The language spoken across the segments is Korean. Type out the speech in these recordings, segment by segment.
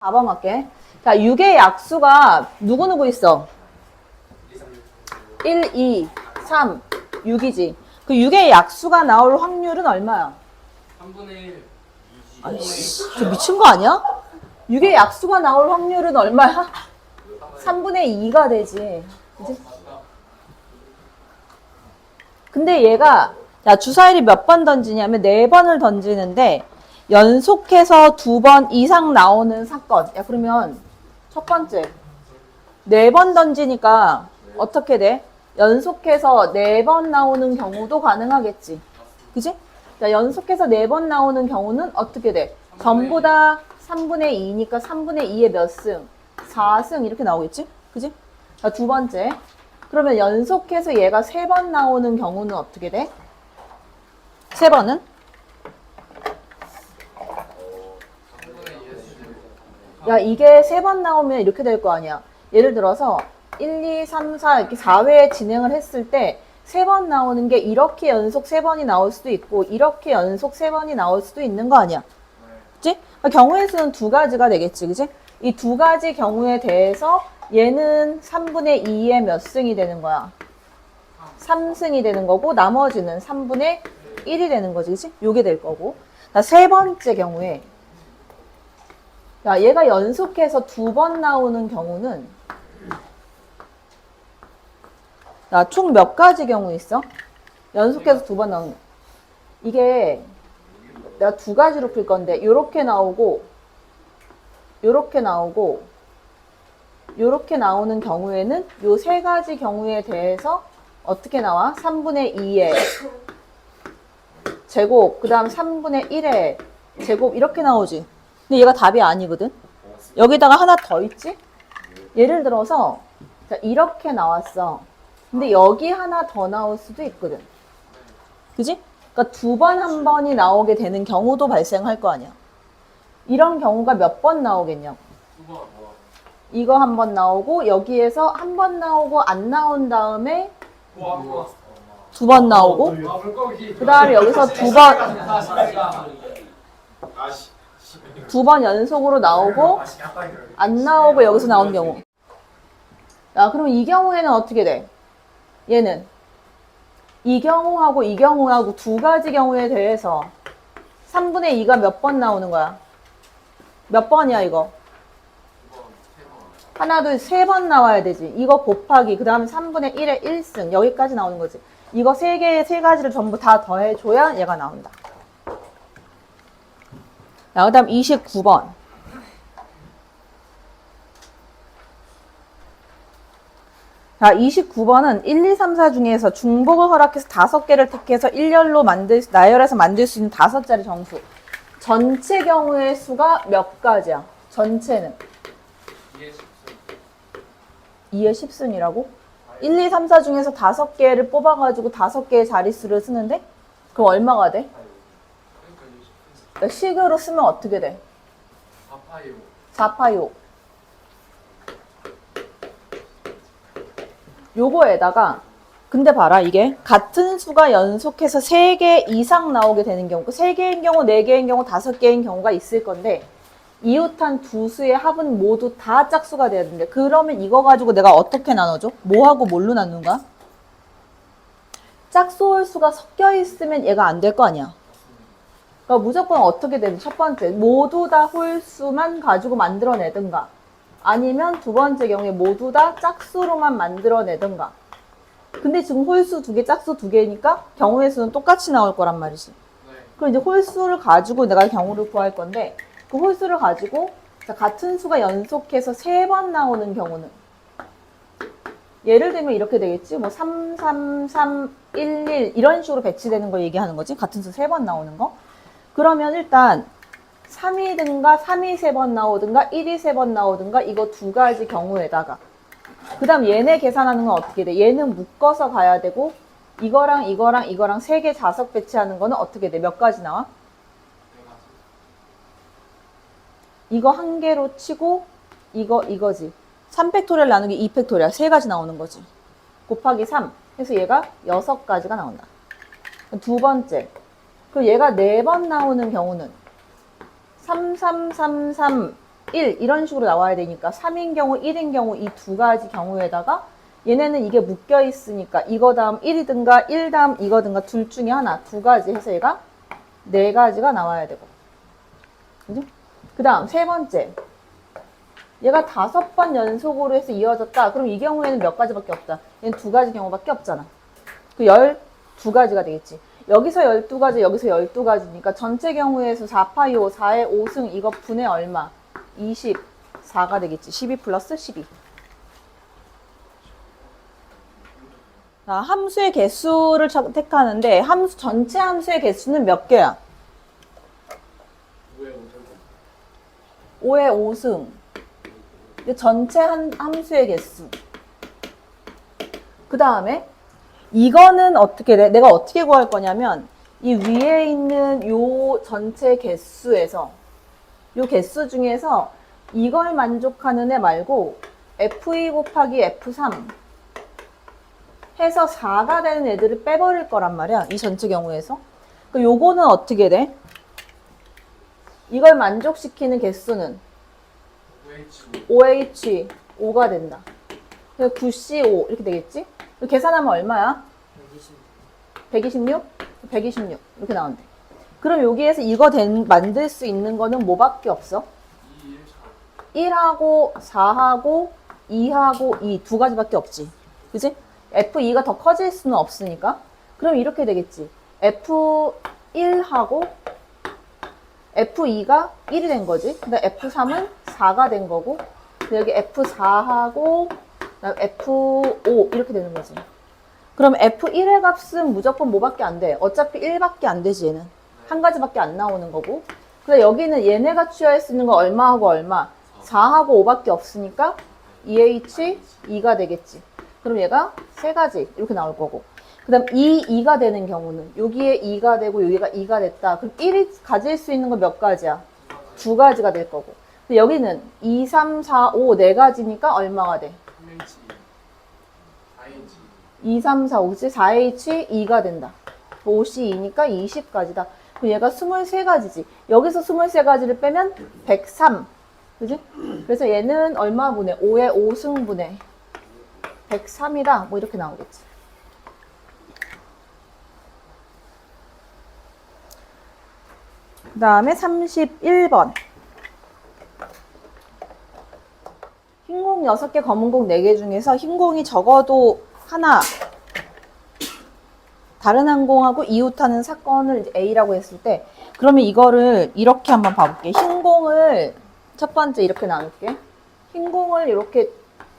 4번 할게. 자, 6의 약수가 누구누구 있어? 1, 2, 3, 6이지. 그 6의 약수가 나올 확률은 얼마야? 3분의 1. 아이씨, 저 미친 거 아니야? 6의 약수가 나올 확률은 얼마야? 3분의 2가 되지. 그치? 근데 얘가, 야, 주사위를 몇 번 던지냐면 4번을 던지는데, 연속해서 2번 이상 나오는 사건. 야, 그러면 첫 번째. 4번 던지니까 어떻게 돼? 연속해서 4번 나오는 경우도 가능하겠지. 그지? 자, 연속해서 4번 나오는 경우는 어떻게 돼? 전부 다 3분의 2니까 3분의 2의 몇 승? 4승 이렇게 나오겠지? 그지? 자, 두 번째. 그러면 연속해서 얘가 3번 나오는 경우는 어떻게 돼? 3번은? 야, 이게 3번 나오면 이렇게 될 거 아니야. 예를 들어서 1, 2, 3, 4 이렇게 4회 진행을 했을 때 3번 나오는 게 이렇게 연속 3번이 나올 수도 있고 이렇게 연속 3번이 나올 수도 있는 거 아니야. 그치? 경우의 수는 두 가지가 되겠지. 그치? 이 두 가지 경우에 대해서 얘는 3분의 2의 몇 승이 되는 거야? 3승이 되는 거고 나머지는 3분의 1이 되는 거지. 그치? 요게 될 거고. 자, 세 번째 경우에 야, 얘가 연속해서 2번 나오는 경우는 야, 총 몇 가지 경우 있어? 연속해서 2번 나오는 이게 내가 두 가지로 풀 건데 요렇게 나오고 요렇게 나오고 요렇게 나오는 경우에는 요 세 가지 경우에 대해서 어떻게 나와? 3분의 2의 제곱 그 다음 3분의 1의 제곱 이렇게 나오지. 근데 얘가 답이 아니거든. 여기다가 하나 더 있지? 예를 들어서 자, 이렇게 나왔어. 근데 여기 하나 더 나올 수도 있거든. 그지? 그러니까 2번, 한 번이 나오게 되는 경우도 발생할 거 아니야. 이런 경우가 몇 번 나오겠냐고. 이거 한 번 나오고 여기에서 한 번 나오고 안 나온 다음에 2번 나오고 그 다음에 여기서 2번 연속으로 나오고 안 나오고 여기서 나온 경우. 야, 그럼 이 경우에는 어떻게 돼? 얘는 이 경우하고 이 경우하고 두 가지 경우에 대해서 3분의 2가 몇 번 나오는 거야? 몇 번이야 이거? 하나, 둘, 3번 나와야 되지. 이거 곱하기 그 다음에 3분의 1의 1승 여기까지 나오는 거지. 이거 세 가지를 전부 다 더해줘야 얘가 나온다. 자, 그 다음 29번. 자, 29번은 1, 2, 3, 4 중에서 중복을 허락해서 5개를 택해서 나열해서 만들 수 있는 5자리 정수. 전체 경우의 수가 몇 가지야? 전체는? 2의 10순이라고? 1, 2, 3, 4 중에서 5개를 뽑아가지고 5개의 자릿수를 쓰는데? 그럼 얼마가 돼? 식으로 쓰면 어떻게 돼? 4파이 5. 요거에다가 근데 봐라 이게 같은 수가 연속해서 3개 이상 나오게 되는 경우 3개인 경우, 4개인 경우, 5개인 경우가 있을 건데 이웃한 두 수의 합은 모두 다 짝수가 돼야 되는데 그러면 이거 가지고 내가 어떻게 나눠줘? 뭐하고 뭘로 나누는가? 짝수 홀수가 섞여 있으면 얘가 안 될 거 아니야. 그러니까 무조건 어떻게 되든 첫 번째 모두 다 홀수만 가지고 만들어내든가 아니면 두 번째 경우에 모두 다 짝수로만 만들어내든가. 근데 지금 홀수 2개, 짝수 2개니까 경우의 수는 똑같이 나올 거란 말이지. 그럼 이제 홀수를 가지고 내가 경우를 구할 건데 그 홀수를 가지고 같은 수가 연속해서 3번 나오는 경우는 예를 들면 이렇게 되겠지. 뭐 3, 3, 3, 1, 1 이런 식으로 배치되는 거 얘기하는 거지. 같은 수 3번 나오는 거. 그러면 일단 3이든가 3이 3번 나오든가 1이 3번 나오든가 이거 두 가지 경우에다가 그 다음 얘네 계산하는 건 어떻게 돼? 얘는 묶어서 가야 되고 이거랑 이거랑 이거랑 3개 자석 배치하는 거는 어떻게 돼? 몇 가지 나와? 이거 한 개로 치고 이거지. 3팩토리얼 나누기 2팩토리얼 3가지 나오는 거지. 곱하기 3 해서 얘가 6가지가 나온다. 두 번째. 그리고 얘가 4번 나오는 경우는 3, 3, 3, 3 1 이런 식으로 나와야 되니까 3인 경우 1인 경우 이 두 가지 경우에다가 얘네는 이게 묶여 있으니까 이거 다음 1이든가 1 다음 이거든가 둘 중에 하나 두 가지 해서 얘가 네 가지가 나와야 되고 그죠? 그 다음 세 번째 얘가 5번 연속으로 해서 이어졌다. 그럼 이 경우에는 몇 가지밖에 없다. 얘는 두 가지 경우밖에 없잖아. 그 12가지가 되겠지. 여기서 12가지, 여기서 12가지니까 전체 경우에서 4파이 5, 4의 5승 이거 분의 얼마? 24가 되겠지. 12 플러스 12. 자, 함수의 개수를 택하는데 함수 전체 함수의 개수는 몇 개야? 5의 5승. 전체 함수의 개수. 그 다음에 이거는 어떻게 돼? 내가 어떻게 구할 거냐면 이 위에 있는 요 전체 개수에서 요 개수 중에서 이걸 만족하는 애 말고 F2 곱하기 F3 해서 4가 되는 애들을 빼버릴 거란 말이야. 이 전체 경우에서. 그러니까 요거는 어떻게 돼? 이걸 만족시키는 개수는 OH5가 된다. 9CO 이렇게 되겠지? 계산하면 얼마야? 126? 126 이렇게 나온대. 그럼 여기에서 이거 만들 수 있는 거는 뭐밖에 없어? 1하고 4하고 2하고 2 두 가지밖에 없지. 그지? F2가 더 커질 수는 없으니까. 그럼 이렇게 되겠지. F1하고 F2가 1이 된 거지. 근데 F3은 4가 된 거고. 여기 F4하고 F5 이렇게 되는 거지. 그럼 F1의 값은 무조건 뭐밖에 안 돼? 어차피 1밖에 안 되지 얘는. 한 가지밖에 안 나오는 거고. 근데 여기는 얘네가 취할 수 있는 거 얼마하고 얼마? 4하고 5밖에 없으니까 EH2가 되겠지. 그럼 얘가 세 가지 이렇게 나올 거고. 그 다음 2가 되는 경우는 여기에 2가 되고 여기가 2가 됐다. 그럼 1이 가질 수 있는 거 몇 가지야? 두 가지가 될 거고. 근데 여기는 2, 3, 4, 5 네 가지니까 얼마가 돼? 2, 3, 4, 5, 4H 2가 된다. 5C2니까 20가지다. 그럼 얘가 23가지지. 여기서 23가지를 빼면 103. 그지? 그래서 얘는 얼마 분의? 5의 5승분의 103이다. 뭐 이렇게 나오겠지. 그 다음에 31번. 흰공 6개, 검은공 4개 중에서 흰공이 적어도 하나, 다른 항공하고 이웃하는 사건을 이제 A라고 했을 때, 그러면 이거를 이렇게 한번 봐볼게. 흰공을 첫 번째 이렇게 나눌게. 흰공을 이렇게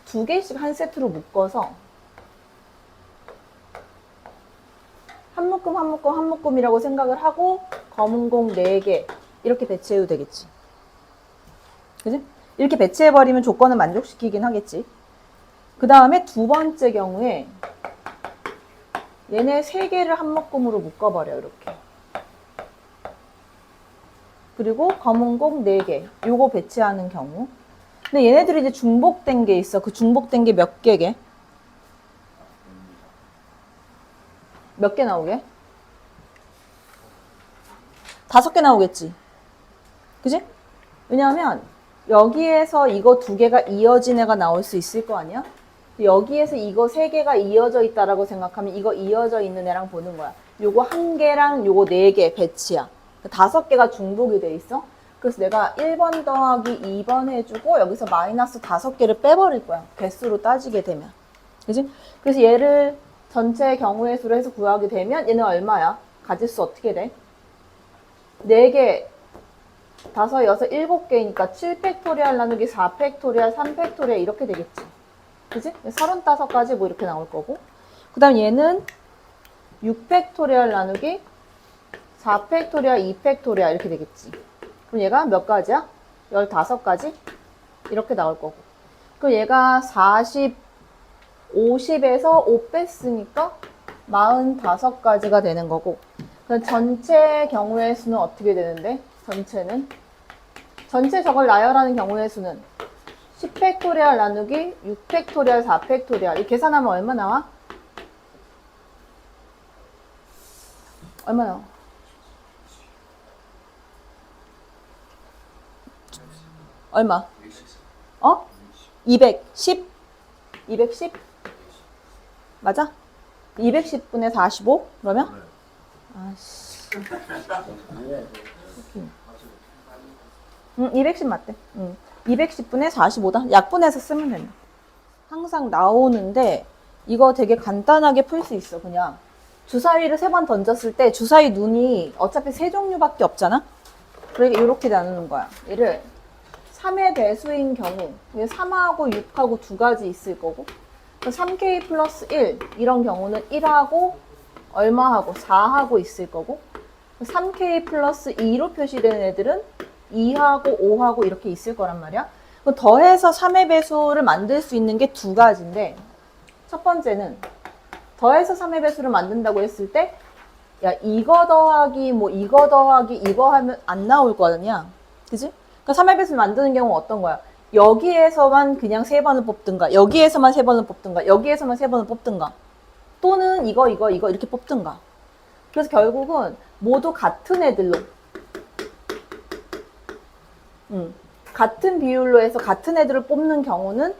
2개씩 한 세트로 묶어서 한 묶음 한 묶음 한 묶음이라고 생각을 하고 검은공 4개 이렇게 배치해도 되겠지. 그지? 이렇게 배치해버리면 조건을 만족시키긴 하겠지. 그 다음에 두 번째 경우에 얘네 3개를 한 묶음으로 묶어버려 이렇게. 그리고 검은공 4개 요거 배치하는 경우. 근데 얘네들이 이제 중복된 게 있어. 그 중복된 게 몇 개게? 몇 개 나오게? 5개 나오겠지. 그지? 왜냐하면 여기에서 이거 2개가 이어진 애가 나올 수 있을 거 아니야? 여기에서 이거 3개가 이어져 있다라고 생각하면 이거 이어져 있는 애랑 보는 거야. 요거 1개랑 요거 4개 배치야. 5개가 중복이 돼 있어. 그래서 내가 1번 더하기 2번 해주고 여기서 마이너스 5개를 빼버릴 거야. 개수로 따지게 되면. 그지? 그래서 얘를 전체 경우의 수로 해서 구하게 되면 얘는 얼마야? 가질 수 어떻게 돼? 4개, 5, 6, 7개니까 7팩토리얼 나누기 4팩토리얼, 3팩토리얼 이렇게 되겠지. 그지? 35가지 뭐 이렇게 나올 거고. 그 다음 얘는 6팩토리얼 나누기 4팩토리얼, 2팩토리얼 이렇게 되겠지. 그럼 얘가 몇 가지야? 15가지? 이렇게 나올 거고. 그럼 얘가 40, 50에서 5 뺐으니까 45가지가 되는 거고. 그럼 전체 경우의 수는 어떻게 되는데? 전체 저걸 나열하는 경우의 수는 10팩토리얼 나누기 6팩토리얼 4팩토리얼 이 계산하면 얼마 나와? 얼마 나와? 얼마? 210? 210? 맞아? 210분의 45? 그러면? 아씨. 210 맞대. 210분의 45다. 약분해서 쓰면 된다. 항상 나오는데 이거 되게 간단하게 풀 수 있어. 그냥 주사위를 3번 던졌을 때 주사위 눈이 어차피 3종류밖에 없잖아. 그러니까 이렇게 나누는 거야. 얘를 3의 배수인 경우 3하고 6하고 두 가지 있을 거고 3K 플러스 1 이런 경우는 1하고 얼마하고 4하고 있을 거고 3K 플러스 2로 표시된 애들은 2하고 5하고 이렇게 있을 거란 말이야. 더해서 3의 배수를 만들 수 있는 게 두 가지인데 첫 번째는 더해서 3의 배수를 만든다고 했을 때 야 이거 더하기 뭐 이거 더하기 이거 하면 안 나올 거 아니야. 그지? 그러니까 3의 배수를 만드는 경우는 어떤 거야? 여기에서만 그냥 3번을 뽑든가 여기에서만 3번을 뽑든가 여기에서만 3번을 뽑든가 또는 이거 이렇게 뽑든가. 그래서 결국은 모두 같은 애들로 같은 비율로 해서 같은 애들을 뽑는 경우는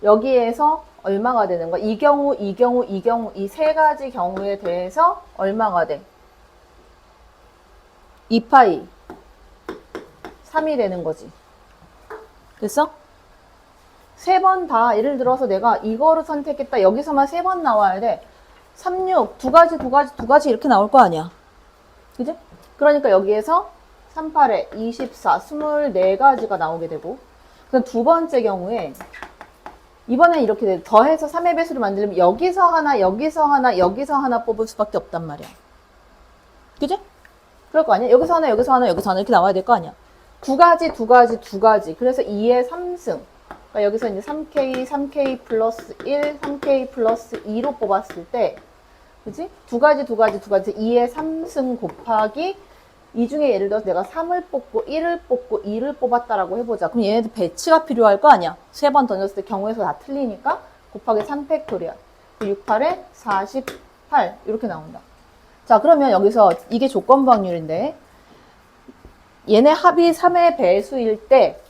여기에서 얼마가 되는 거야? 이 경우 이 세 가지 경우에 대해서 얼마가 돼? 2파이 3이 되는 거지. 됐어? 3번 다 예를 들어서 내가 이거를 선택했다. 여기서만 3번 나와야 돼. 3, 6 두 가지 이렇게 나올 거 아니야. 그지? 그러니까 여기에서 3, 8에 24, 24가지가 나오게 되고 그럼 두 번째 경우에 이번엔 이렇게 돼. 더해서 3의 배수를 만들려면 여기서 하나, 여기서 하나, 여기서 하나 뽑을 수밖에 없단 말이야. 그지? 그럴 거 아니야? 여기서 하나, 여기서 하나, 여기서 하나 이렇게 나와야 될 거 아니야. 두 가지. 그래서 2의 3승. 그러니까 여기서 이제 3K 플러스 1, 3K 플러스 2로 뽑았을 때, 그지? 두 가지. 2의 3승 곱하기 이 중에 예를 들어서 내가 3을 뽑고 1을 뽑고 2를 뽑았다라고 해보자. 그럼 얘네들 배치가 필요할 거 아니야. 3번 던졌을 때 경우에서 다 틀리니까 곱하기 3팩토리얼. 6, 8에 48 이렇게 나온다. 자 그러면 여기서 이게 조건부 확률인데 얘네 합이 3의 배수일 때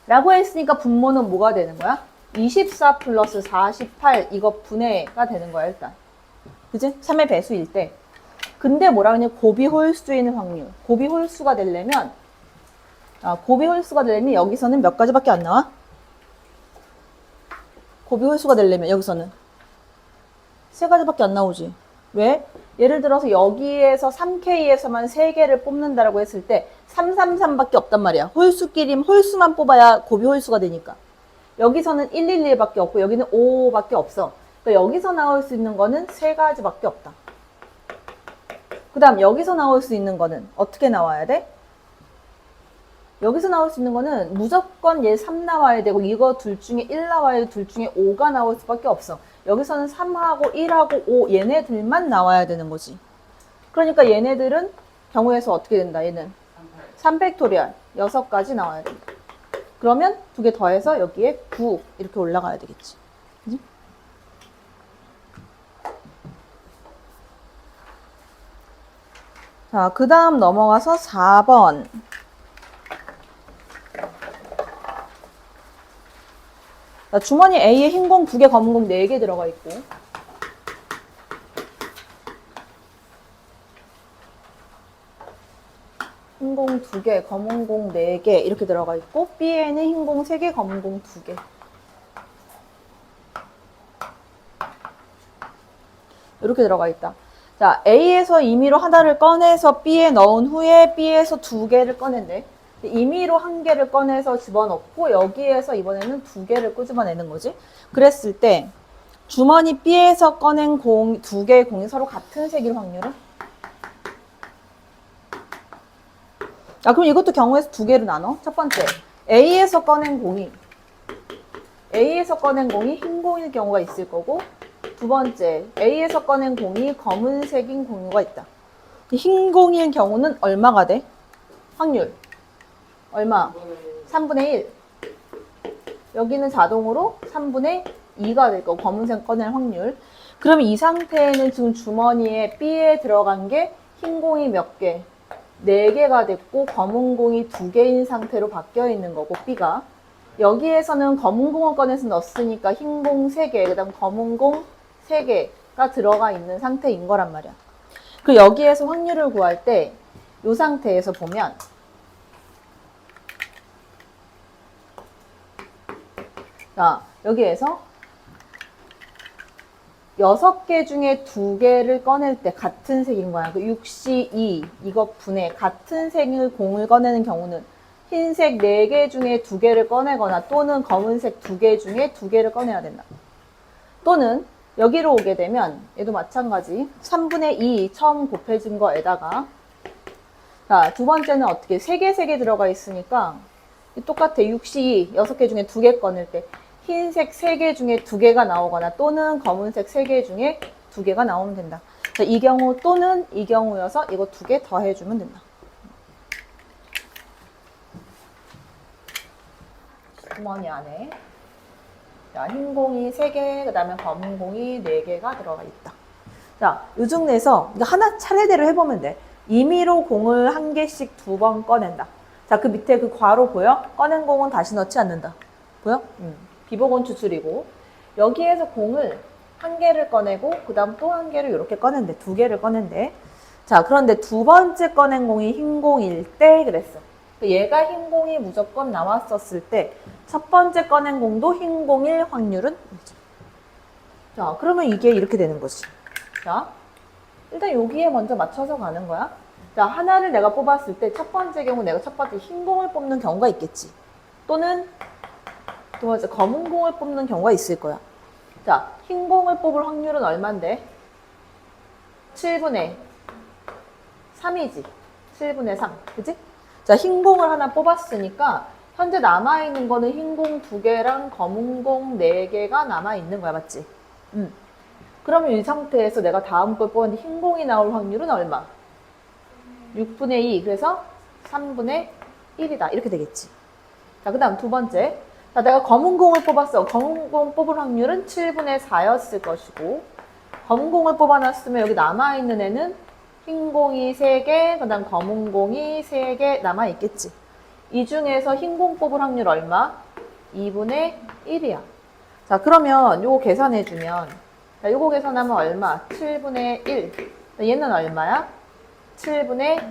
라고 했으니까 분모는 뭐가 되는 거야? 24 플러스 48 이거 분해가 되는 거야 일단. 그치? 3의 배수일 때. 근데 뭐라 그러냐? 고비 홀수인 확률. 고비 홀수가 되려면 여기서는 몇 가지밖에 안 나와? 고비 홀수가 되려면 여기서는 3가지밖에 안 나오지. 왜? 예를 들어서 여기에서 3K에서만 3개를 뽑는다라고 했을 때 333밖에 없단 말이야. 홀수만 뽑아야 고비 홀수가 되니까. 여기서는 111밖에 없고 여기는 5밖에 없어. 그러니까 여기서 나올 수 있는 거는 3가지밖에 없다. 그 다음 여기서 나올 수 있는 거는 어떻게 나와야 돼? 여기서 나올 수 있는 거는 무조건 얘 3 나와야 되고 이거 둘 중에 1 나와야 돼. 둘 중에 5가 나올 수밖에 없어. 여기서는 3하고 1하고 5 얘네들만 나와야 되는 거지. 그러니까 얘네들은 경우에서 어떻게 된다? 얘는 3팩토리얼 6가지 나와야 된다. 그러면 두 개 더해서 여기에 9 이렇게 올라가야 되겠지. 그치? 자, 그 다음 넘어가서 4번. 자, 주머니 A에 흰 공 2개, 검은 공 4개 들어가 있고. 흰 공 2개, 검은 공 4개 이렇게 들어가 있고 B에는 흰 공 3개, 검은 공 2개. 이렇게 들어가 있다. 자, A에서 임의로 하나를 꺼내서 B에 넣은 후에 B에서 2개를 꺼낸대. 임의로 1개를 꺼내서 집어넣고 여기에서 이번에는 2개를 끄집어내는 거지. 그랬을 때 주머니 B에서 꺼낸 2개의 공이 서로 같은 색일 확률은? 아, 그럼 이것도 경우에서 2개로 나눠. 첫 번째, A에서 꺼낸 공이 흰 공일 경우가 있을 거고, 두 번째, A에서 꺼낸 공이 검은색인 경우가 있다. 흰 공일 경우는 얼마가 돼? 확률. 얼마? 3분의 1. 여기는 자동으로 3분의 2가 될 거고, 검은색 꺼낼 확률. 그럼 이 상태에는 지금 주머니에 B에 들어간 게 흰 공이 몇 개? 4개가 됐고 검은 공이 2개인 상태로 바뀌어 있는 거고 B가 여기에서는 검은 공을 꺼내서 넣었으니까 흰 공 3개, 그 다음 검은 공 3개가 들어가 있는 상태인 거란 말이야. 그 여기에서 확률을 구할 때 이 상태에서 보면 자, 여기에서 6개 중에 2개를 꺼낼 때 같은 색인 거야. 그 6C2 이것 분해 같은 색을 공을 꺼내는 경우는 흰색 4개 중에 2개를 꺼내거나 또는 검은색 2개 중에 2개를 꺼내야 된다. 또는 여기로 오게 되면 얘도 마찬가지 3분의 2 처음 곱해진 거에다가 자, 두 번째는 어떻게 3개 들어가 있으니까 똑같아. 6C2 6개 중에 2개 꺼낼 때 흰색 3개 중에 2개가 나오거나 또는 검은색 3개 중에 2개가 나오면 된다. 자, 이 경우 또는 이 경우여서 이거 2개 더해주면 된다. 주머니 안에 자, 흰 공이 3개, 그 다음에 검은 공이 4개가 들어가 있다. 자, 이 중에서 하나 차례대로 해보면 돼. 임의로 공을 1개씩 2번 꺼낸다. 자, 그 밑에 그 괄호 보여? 꺼낸 공은 다시 넣지 않는다. 보여? 비보건 추출이고 여기에서 공을 1개를 꺼내고 그 다음 또 1개를 이렇게 꺼낸대. 2개를 꺼낸대. 자, 그런데 두 번째 꺼낸 공이 흰 공일 때 그랬어. 얘가 흰 공이 무조건 나왔었을 때 첫 번째 꺼낸 공도 흰 공일 확률은 자, 그러면 이게 이렇게 되는 거지. 자, 일단 여기에 먼저 맞춰서 가는 거야. 자, 하나를 내가 뽑았을 때 첫 번째 경우 내가 첫 번째 흰 공을 뽑는 경우가 있겠지. 또는 두 번째 검은 공을 뽑는 경우가 있을 거야. 자, 흰 공을 뽑을 확률은 얼만데? 7분의 3이지. 7분의 3. 그치? 자, 흰 공을 하나 뽑았으니까 현재 남아있는 거는 흰 공 2개랑 검은 공 4개가 남아있는 거야. 맞지? 그러면 이 상태에서 내가 다음 걸 뽑았는데 흰 공이 나올 확률은 얼마? 6분의 2. 그래서 3분의 1이다. 이렇게 되겠지. 자, 그 다음 두 번째. 자, 내가 검은 공을 뽑았어. 검은 공 뽑을 확률은 7분의 4였을 것이고 검은 공을 뽑아놨으면 여기 남아있는 애는 흰 공이 3개, 그 다음 검은 공이 3개 남아있겠지. 이 중에서 흰 공 뽑을 확률 얼마? 2분의 1이야. 자, 그러면 요거 계산해주면 자, 요거 계산하면 얼마? 7분의 1. 얘는 얼마야? 7분의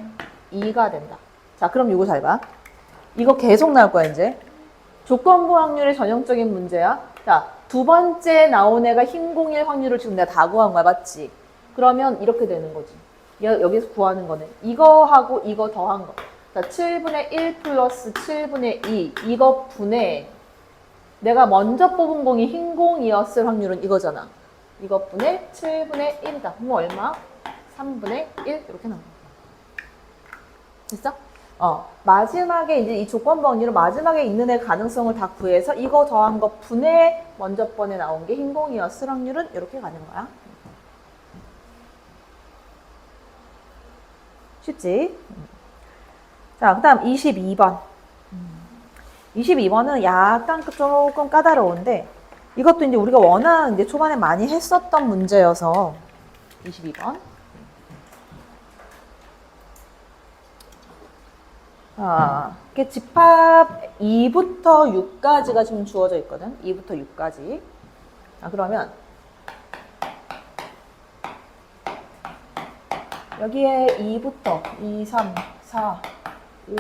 2가 된다. 자, 그럼 요거 잘 봐. 이거 계속 나올 거야, 이제. 조건부 확률의 전형적인 문제야. 자, 두 번째 나온 애가 흰 공일 확률을 지금 내가 다 구한 거야, 맞지? 그러면 이렇게 되는 거지. 여기서 구하는 거는 이거하고 이거 더한 거. 자, 7분의 1 플러스 7분의 2 이거 분의 내가 먼저 뽑은 공이 흰 공이었을 확률은 이거잖아. 이것 분의 7분의 1이다. 그럼 얼마? 3분의 1 이렇게 나온 거야. 됐어? 마지막에 이제 이 조건부 확률은 마지막에 있는 애 가능성을 다 구해서 이거 더한 거 분의 먼저 번에 나온 게 흰 공이었을 확률은 이렇게 가는 거야. 쉽지? 자, 그 다음 22번. 22번은 약간 조금 까다로운데 이것도 이제 우리가 워낙 이제 초반에 많이 했었던 문제여서 22번. 이렇게 집합 2부터 6까지가 지금 주어져 있거든. 2부터 6까지. 그러면 여기에 2부터 2, 3, 4, 5,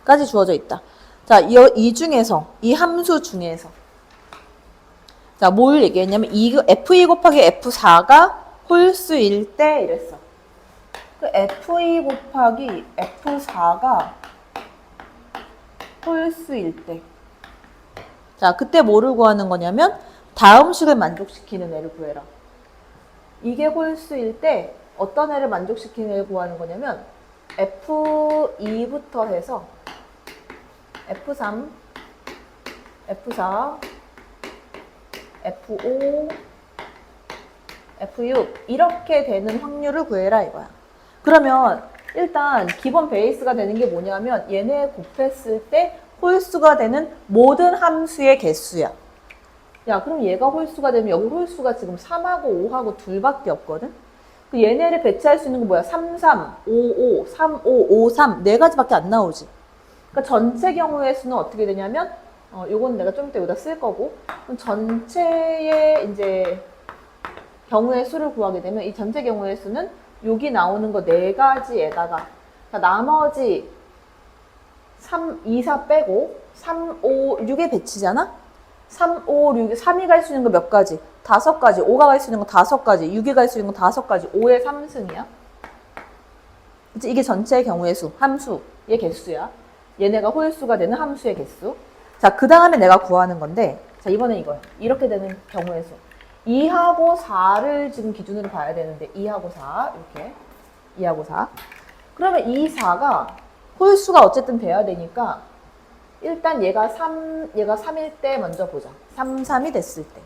6까지 주어져 있다. 자, 이 중에서, 이 함수 중에서. 자, 뭘 얘기했냐면, F2 곱하기 F4가 홀수일 때 이랬어. 그 F2 곱하기 F4가 홀수일 때. 자, 그때 뭐를 구하는 거냐면, 다음 식을 만족시키는 애를 구해라. 이게 홀수일 때, 어떤 애를 만족시키는 애를 구하는 거냐면, F2부터 해서 F3, F4, F5, F6 이렇게 되는 확률을 구해라 이거야. 그러면 일단 기본 베이스가 되는 게 뭐냐면 얘네 곱했을 때 홀수가 되는 모든 함수의 개수야. 야, 그럼 얘가 홀수가 되면 여기 홀수가 지금 3하고 5하고 둘밖에 없거든? 그 얘네를 배치할 수 있는 건 뭐야? 3, 3, 5, 5, 3, 5, 5, 3 네 가지밖에 안 나오지. 그러니까 전체 경우의 수는 어떻게 되냐면 요건 내가 좀 이따 여기다 쓸 거고 그럼 전체의 이제 경우의 수를 구하게 되면 이 전체 경우의 수는 여기 나오는 거 네 가지에다가 그러니까 나머지 3, 2, 4 빼고 3, 5, 6에 배치잖아? 3, 5, 6, 3이 갈 수 있는 거 몇 가지? 5가지. 5가 갈 수 있는 거 5가지. 6이 갈 수 있는 거 5가지. 5의 3승이야. 이게 전체의 경우의 수, 함수의 개수야. 얘네가 홀수가 되는 함수의 개수. 자, 그 다음에 내가 구하는 건데, 자, 이번엔 이거야. 이렇게 되는 경우의 수. 2하고 4를 지금 기준으로 봐야 되는데, 2하고 4, 이렇게. 2하고 4. 그러면 이 4가 홀수가 어쨌든 돼야 되니까, 일단 얘가 3일 때 먼저 보자. 3, 3이 됐을 때.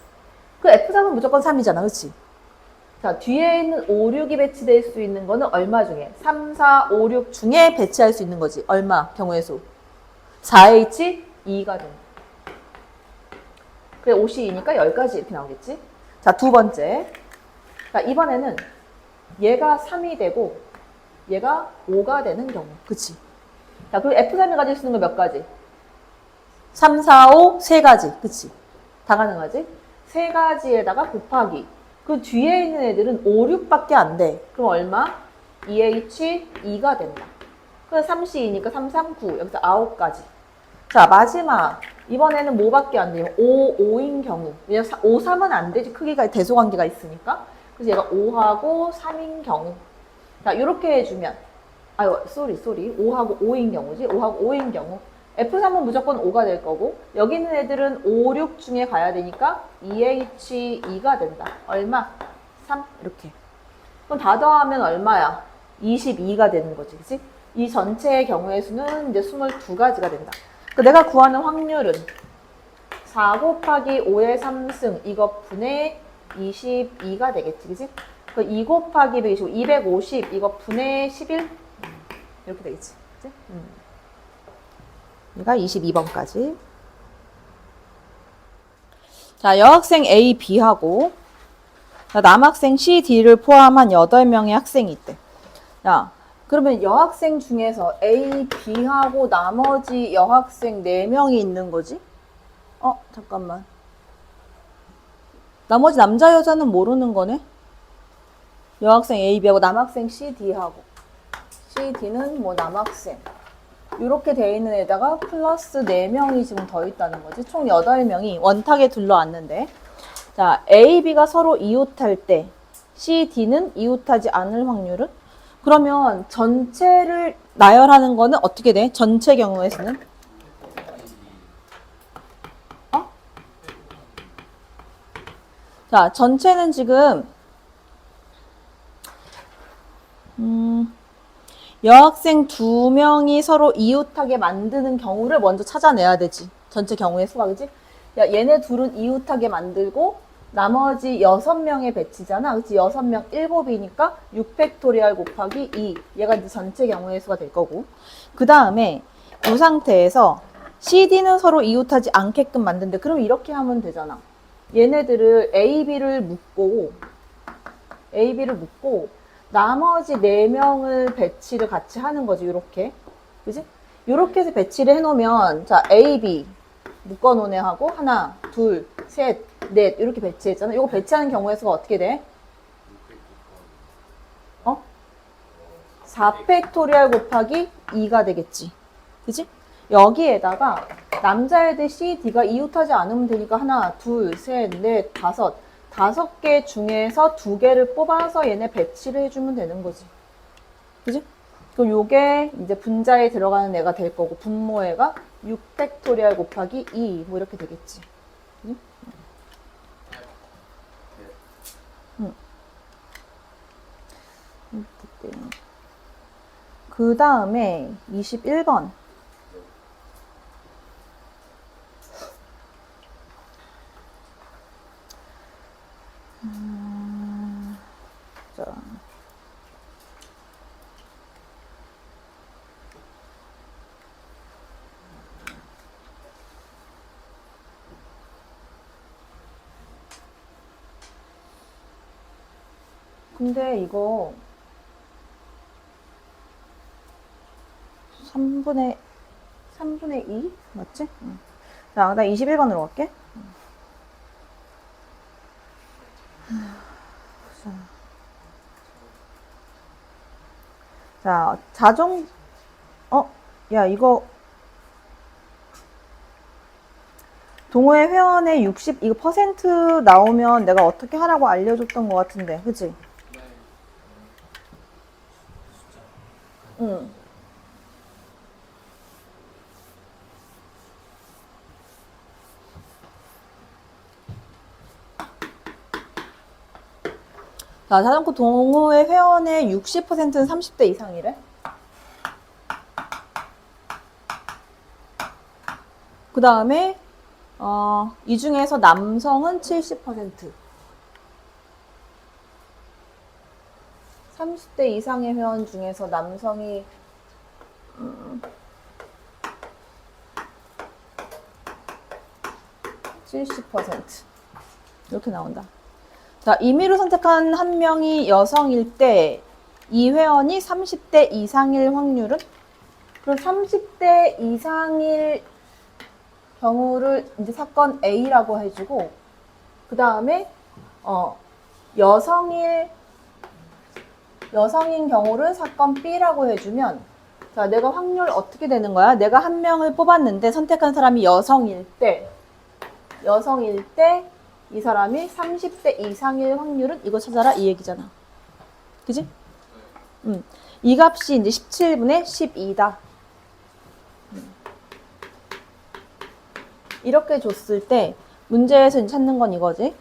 그 F3은 무조건 3이잖아. 그치? 자, 뒤에 있는 5, 6이 배치될 수 있는 거는 얼마 중에? 3, 4, 5, 6 중에 배치할 수 있는 거지. 얼마? 경우의 수. 4H, 2가 된다. 그래, 52니까 10가지 이렇게 나오겠지? 자, 두 번째. 자, 이번에는 얘가 3이 되고 얘가 5가 되는 경우. 그치? 자, 그리고 F3이 가질 수 있는 거 몇 가지? 3, 4, 5, 세 가지. 그치? 다 가능하지? 세 가지에다가 곱하기. 그 뒤에 있는 애들은 5, 6밖에 안 돼. 그럼 얼마? 2H, 2가 된다. 그래서 3C2니까 3, 3, 9. 여기서 9가지. 자, 마지막. 이번에는 뭐밖에 안 돼요? 5, 5인 경우. 왜냐면 5, 3은 안 되지. 크기가 대소관계가 있으니까. 그래서 얘가 5하고 3인 경우. 자, 이렇게 해주면. 아유, 쏘리. 5하고 5인 경우지. 5하고 5인 경우. F3은 무조건 5가 될 거고 여기 있는 애들은 5, 6 중에 가야 되니까 2H, 2가 된다. 얼마? 3 이렇게. 그럼 다 더하면 얼마야? 22가 되는 거지. 그치? 이 전체의 경우의 수는 이제 22가지가 된다. 그러니까 내가 구하는 확률은 4 곱하기 5의 3승 이거 분의 22가 되겠지. 그치? 그 2 곱하기 125, 250 이거 분의 11 이렇게 되겠지. 그치? 얘가 22번까지. 자, 여학생 A, B하고 남학생 C, D를 포함한 8명의 학생이 있대. 야, 그러면 여학생 중에서 A, B하고 나머지 여학생 4명이 있는 거지? 잠깐만. 나머지 남자, 여자는 모르는 거네? 여학생 A, B하고 남학생 C, D하고 C, D는 뭐 남학생 이렇게 돼 있는 애다가 플러스 4명이 지금 더 있다는 거지. 총 8명이 원탁에 둘러앉는데 자, A, B가 서로 이웃할 때 C, D는 이웃하지 않을 확률은? 그러면 전체를 나열하는 거는 어떻게 돼? 전체 경우에서는? 자, 전체는 지금 여학생 2명이 서로 이웃하게 만드는 경우를 먼저 찾아내야 되지. 전체 경우의 수가, 그지? 야, 얘네 둘은 이웃하게 만들고 나머지 6명의 배치잖아. 그치? 6명 7이니까 6팩토리얼 곱하기 2. 얘가 이제 전체 경우의 수가 될 거고. 그 다음에 이 상태에서 CD는 서로 이웃하지 않게끔 만든대. 그럼 이렇게 하면 되잖아. 얘네들을 A, B를 묶고 나머지 4명을 배치를 같이 하는 거지, 요렇게. 그지? 요렇게 해서 배치를 해놓으면, 자, A, B 묶어놓은 애하고, 하나, 둘, 셋, 넷, 이렇게 배치했잖아. 요거 배치하는 경우의 수가 어떻게 돼? 4팩토리얼 곱하기 2가 되겠지. 그지? 여기에다가 남자애들 C, D가 이웃하지 않으면 되니까 하나, 둘, 셋, 넷, 다섯. 5개 중에서 2개를 뽑아서 얘네 배치를 해주면 되는 거지. 그지? 그럼 요게 이제 분자에 들어가는 애가 될 거고, 분모애가 6팩토리얼 곱하기 2, 뭐 이렇게 되겠지. 그지? 그 다음에 21번. 자. 근데 이거 3분의 2? 맞지? 응. 자, 나 21번으로 갈게. 자, 야, 이거 동호회 회원의 60, 이거 퍼센트 나오면 내가 어떻게 하라고 알려줬던 것 같은데, 그치? 응. 자, 자전거 동호회 회원의 60%는 30대 이상이래. 그 다음에, 이 중에서 남성은 70%. 30대 이상의 회원 중에서 남성이 70% 이렇게 나온다. 자, 임의로 선택한 한 명이 여성일 때 이 회원이 30대 이상일 확률은? 그럼 30대 이상일 경우를 이제 사건 A라고 해주고, 그 다음에 여성인 경우를 사건 B라고 해주면, 자, 내가 확률 어떻게 되는 거야? 내가 한 명을 뽑았는데 선택한 사람이 여성일 때 이 사람이 30대 이상일 확률은 이거 찾아라 이 얘기잖아. 그지? 이 값이 이제 17분의 12다. 이렇게 줬을 때 문제에서 찾는 건 이거지.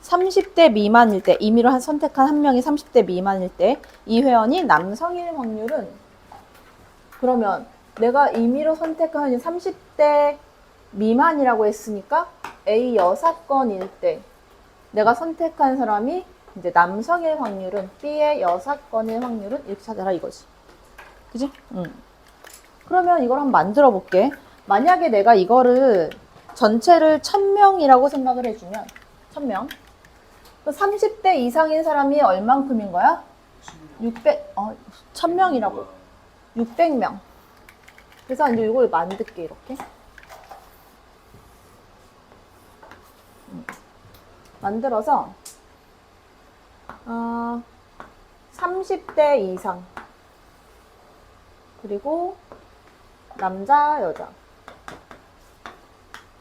30대 미만일 때, 임의로 선택한 한 명이 30대 미만일 때 이 회원이 남성일 확률은, 그러면 내가 임의로 선택한 30대 미만이라고 했으니까 A 여사건일 때 내가 선택한 사람이 이제 남성일 확률은, B의 여사건일 확률은 이렇게 찾아라 이거지. 그지? 그러면 이걸 한번 만들어 볼게. 만약에 내가 이거를 전체를 1000명이라고 생각을 해주면 1000명. 30대 이상인 사람이 얼만큼인 거야? 1000명이라고. 600명. 그래서 이제 이걸 만들게 이렇게. 만들어서 30대 이상 그리고 남자, 여자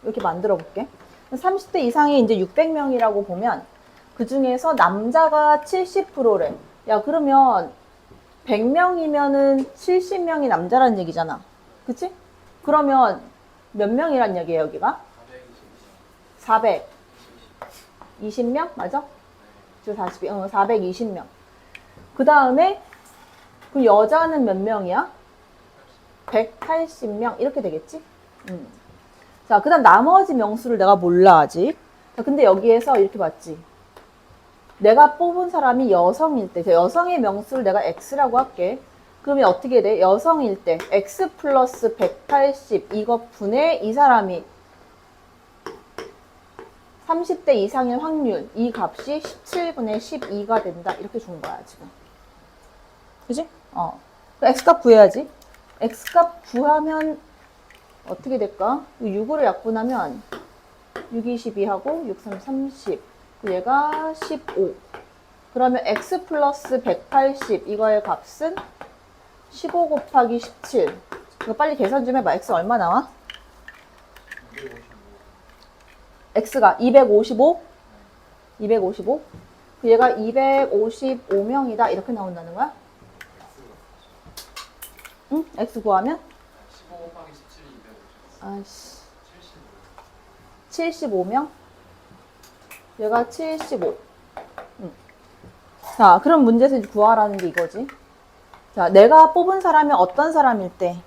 이렇게 만들어 볼게. 30대 이상이 이제 600명이라고 보면 그 중에서 남자가 70%래. 야, 그러면 100명이면은 70명이 남자라는 얘기잖아. 그치? 그러면 몇 명이란 얘기예요, 여기가? 420명? 맞아? 420명. 그 다음에 그 여자는 몇 명이야? 180명 이렇게 되겠지? 자, 그 다음 나머지 명수를 내가 몰라 아직. 자, 근데 여기에서 이렇게 봤지. 내가 뽑은 사람이 여성일 때, 여성의 명수를 내가 X라고 할게. 그러면 어떻게 돼? 여성일 때 X 플러스 180 이거 분의 이 사람이 30대 이상의 확률, 이 값이 17분의 12가 된다. 이렇게 준 거야, 지금. 그지? X값 구해야지. X값 구하면 어떻게 될까? 6으로 약분하면 6, 22하고 6, 3, 30. 얘가 15. 그러면 X 플러스 180 이거의 값은 15 곱하기 17. 이거 빨리 계산 좀 해봐. X 얼마 나와? X가 255? 255? 얘가 255명이다. 이렇게 나온다는 거야? 응? X 구하면? 15 곱하기 17이 255. 아이씨. 75명? 얘가 75. 자, 그럼 문제에서 구하라는 게 이거지. 자, 내가 뽑은 사람이 어떤 사람일 때?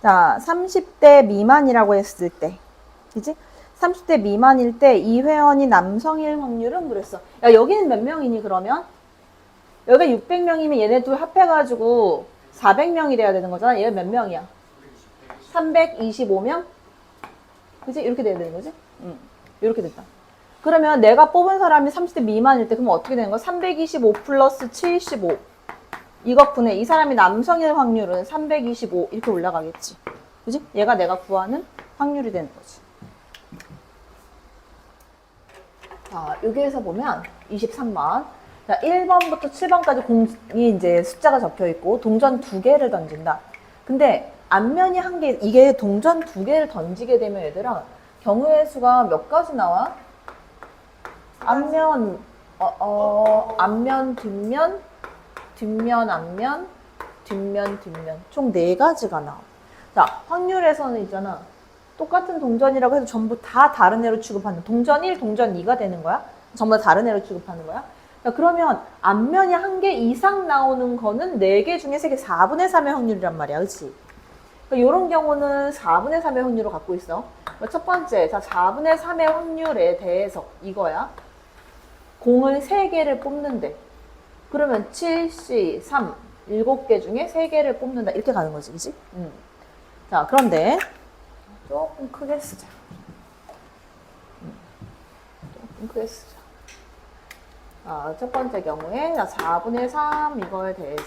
자, 30대 미만이라고 했을 때. 그지? 30대 미만일 때 이 회원이 남성일 확률은 그랬어. 야, 여기는 몇 명이니, 그러면? 여기가 600명이면 얘네 둘 합해가지고 400명이 돼야 되는 거잖아. 얘가 몇 명이야? 325명? 그지? 이렇게 돼야 되는 거지? 이렇게 됐다. 그러면 내가 뽑은 사람이 30대 미만일 때 그럼 어떻게 되는 거야? 325 플러스 75. 이것 분의 이 사람이 남성일 확률은 325 이렇게 올라가겠지. 그지? 얘가 내가 구하는 확률이 되는 거지. 자, 여기에서 보면 23번. 자, 1번부터 7번까지 공이 이제 숫자가 적혀 있고 동전 2개를 던진다. 근데 앞면이 한 개, 이게 동전 2개를 던지게 되면 얘들아 경우의 수가 몇 가지 나와? 앞면, 앞면, 뒷면, 뒷면, 앞면, 뒷면, 뒷면. 총 4가지가 나와. 자, 확률에서는 있잖아. 똑같은 동전이라고 해도 전부 다 다른 애로 취급하는 동전 1, 동전 2가 되는 거야. 전부 다 다른 애로 취급하는 거야. 자, 그러면 앞면이 한 개 이상 나오는 거는 4개 중에 3개, 4분의 3의 확률이란 말이야. 그치? 그러니까 이런 경우는 4분의 3의 확률을 갖고 있어. 그러니까 첫 번째, 자, 4분의 3의 확률에 대해서 이거야. 공을 3개를 뽑는데 그러면 7C, 3, 7개 중에 3개를 뽑는다. 이렇게 가는 거지. 그치? 자, 그런데 조금 크게 쓰자. 조금 크게 쓰자. 첫 번째 경우에 4분의 3 이거에 대해서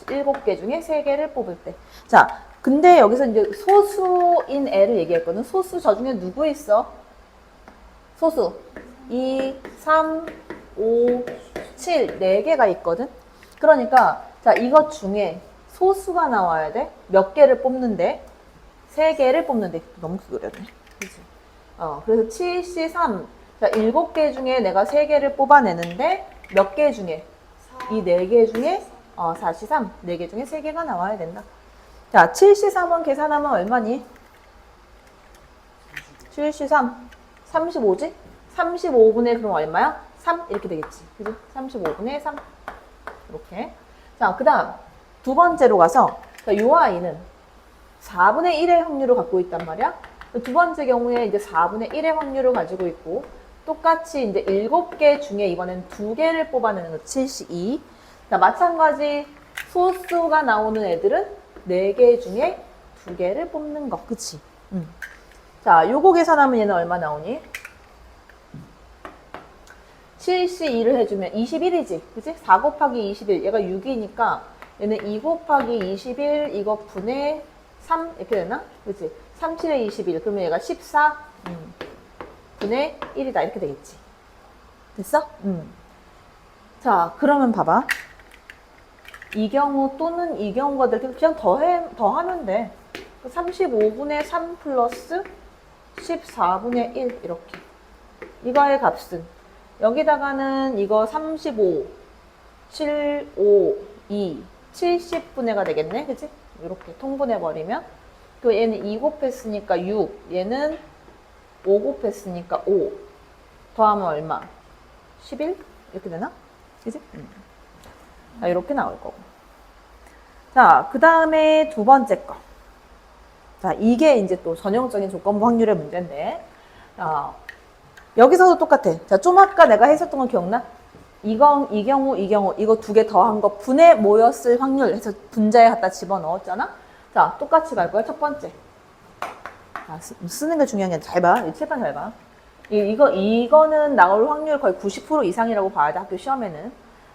7개 중에 3개를 뽑을 때. 자, 근데 여기서 이제 소수인 애를 얘기했거든. 소수 저 중에 누구 있어? 소수 2, 3, 5, 7 4개가 있거든. 그러니까 자, 이것 중에 소수가 나와야 돼. 몇 개를 뽑는데? 3개를 뽑는데. 너무 그렸네. 그치? 그래서 7C3 자, 7개 중에 내가 3개를 뽑아내는데 몇 개 중에? 이 4개 중에 4C3 4개 중에 3개가 나와야 된다. 자, 7C3은 계산하면 얼마니? 7C3 35지? 35분의 그럼 얼마야? 3 이렇게 되겠지. 그지? 35분의 3 이렇게. 자, 그 다음 두 번째로 가서 이 아이는 4분의 1의 확률을 갖고 있단 말이야. 두 번째 경우에 이제 4분의 1의 확률을 가지고 있고 똑같이 이제 7개 중에 이번엔 2개를 뽑아내는 거 72. 자, 마찬가지 소수가 나오는 애들은 4개 중에 2개를 뽑는 거. 그치? 자, 요거 계산하면 얘는 얼마 나오니? 7C2를 해주면 21이지. 그치? 4 곱하기 21. 얘가 6이니까 얘는 2 곱하기 21 이거 분의 3 이렇게 되나? 그치? 3, 7에 21. 그러면 얘가 14 분의 1이다. 이렇게 되겠지. 됐어? 자, 그러면 봐봐. 이 경우 또는 이 경우가 될 때 그냥 더하면 돼. 35분의 3 플러스 14분의 1 이렇게. 이거의 값은 여기다가는 이거 35, 7, 5, 2, 70분의가 되겠네. 그치? 이렇게 통분해버리면 그 얘는 2 곱했으니까 6, 얘는 5 곱했으니까 5 더하면 얼마? 11? 이렇게 되나? 그치? 자, 이렇게 나올 거고. 자, 그 다음에 두 번째 거. 자, 이게 이제 또 전형적인 조건부 확률의 문제인데, 여기서도 똑같아. 자, 좀 아까 내가 했었던 거 기억나? 이 경우, 이거 2개 더한 거 분의 모였을 확률 해서 분자에 갖다 집어넣었잖아? 자, 똑같이 갈 거야, 첫 번째. 자, 쓰는 게 중요한 게 아니라 잘 봐. 이 칠판 잘 봐. 이거는 나올 확률 거의 90% 이상이라고 봐야 돼, 학교 시험에는.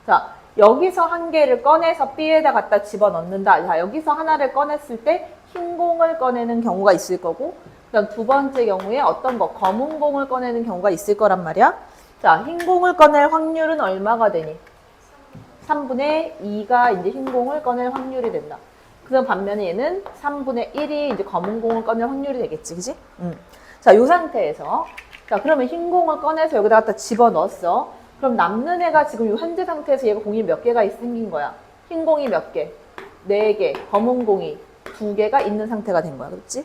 자, 여기서 한 개를 꺼내서 B에다 갖다 집어넣는다. 자, 여기서 하나를 꺼냈을 때 흰 공을 꺼내는 경우가 있을 거고, 그다음 두 번째 경우에 어떤 거, 검은 공을 꺼내는 경우가 있을 거란 말이야. 자, 흰 공을 꺼낼 확률은 얼마가 되니? 3분의 2가 이제 흰 공을 꺼낼 확률이 된다. 그다음 반면에 얘는 3분의 1이 이제 검은 공을 꺼낼 확률이 되겠지, 그지? 자, 이 상태에서 자, 그러면 흰 공을 꺼내서 여기다 갖다 집어넣었어. 그럼 남는 애가 지금 이 현재 상태에서 얘가 공이 몇 개가 생긴 거야? 흰 공이 몇 개? 4개, 검은 공이 2개가 있는 상태가 된 거야, 그렇지?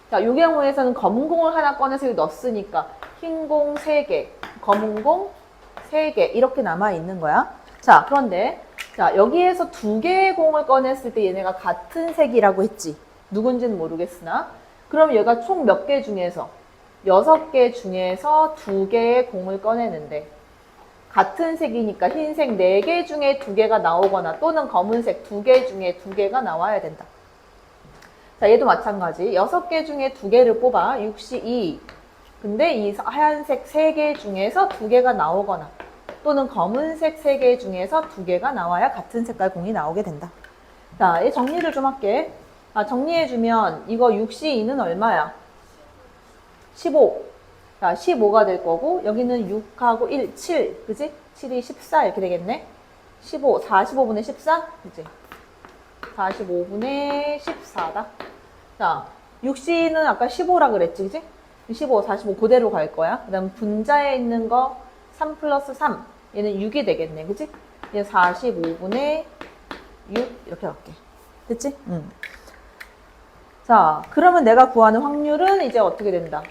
자, 이 경우에서는 검은 공을 하나 꺼내서 여기 넣었으니까 흰 공 3개, 검은 공 3개 이렇게 남아 있는 거야. 자, 그런데 자, 여기에서 2개의 공을 꺼냈을 때 얘네가 같은 색이라고 했지. 누군지는 모르겠으나. 그럼 얘가 총 몇 개 중에서 6개 중에서 2개의 공을 꺼내는데 같은 색이니까 흰색 4개 중에 2개가 나오거나 또는 검은색 2개 중에 2개가 나와야 된다. 자, 얘도 마찬가지. 6개 중에 2개를 뽑아. 6C2, 근데 이 하얀색 3개 중에서 2개가 나오거나 또는 검은색 3개 중에서 2개가 나와야 같은 색깔 공이 나오게 된다. 자, 이 정리를 좀 할게. 정리해주면 이거 6C2는 얼마야? 15. 자, 15가 될 거고 여기는 6하고 1, 7. 그지? 7이 14 이렇게 되겠네. 15, 45분의 14? 그지? 45분의 14다. 자, 6C는 아까 15라 그랬지, 그지? 15, 45 그대로 갈 거야. 그 다음 분자에 있는 거 3 플러스 3. 얘는 6이 되겠네, 그지? 얘 45분의 6 이렇게 갈게. 됐지? 응. 자, 그러면 내가 구하는 확률은 이제 어떻게 된다?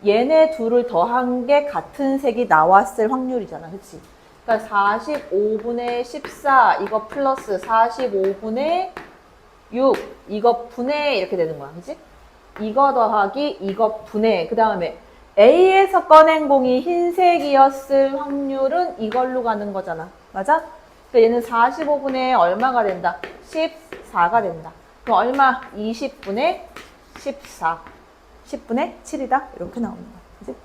얘네 둘을 더한 게 같은 색이 나왔을 확률이잖아, 그치? 그러니까 45분의 14 이거 플러스 45분의 6 이거 분의 이렇게 되는 거야, 그치? 이거 더하기 이거 분해. 그 다음에 A에서 꺼낸 공이 흰색이었을 확률은 이걸로 가는 거잖아. 맞아? 그러니까 얘는 45분의 얼마가 된다? 14가 된다. 그럼 얼마? 20분의 14. 10분의 7이다. 이렇게 나오는 거야. 그치?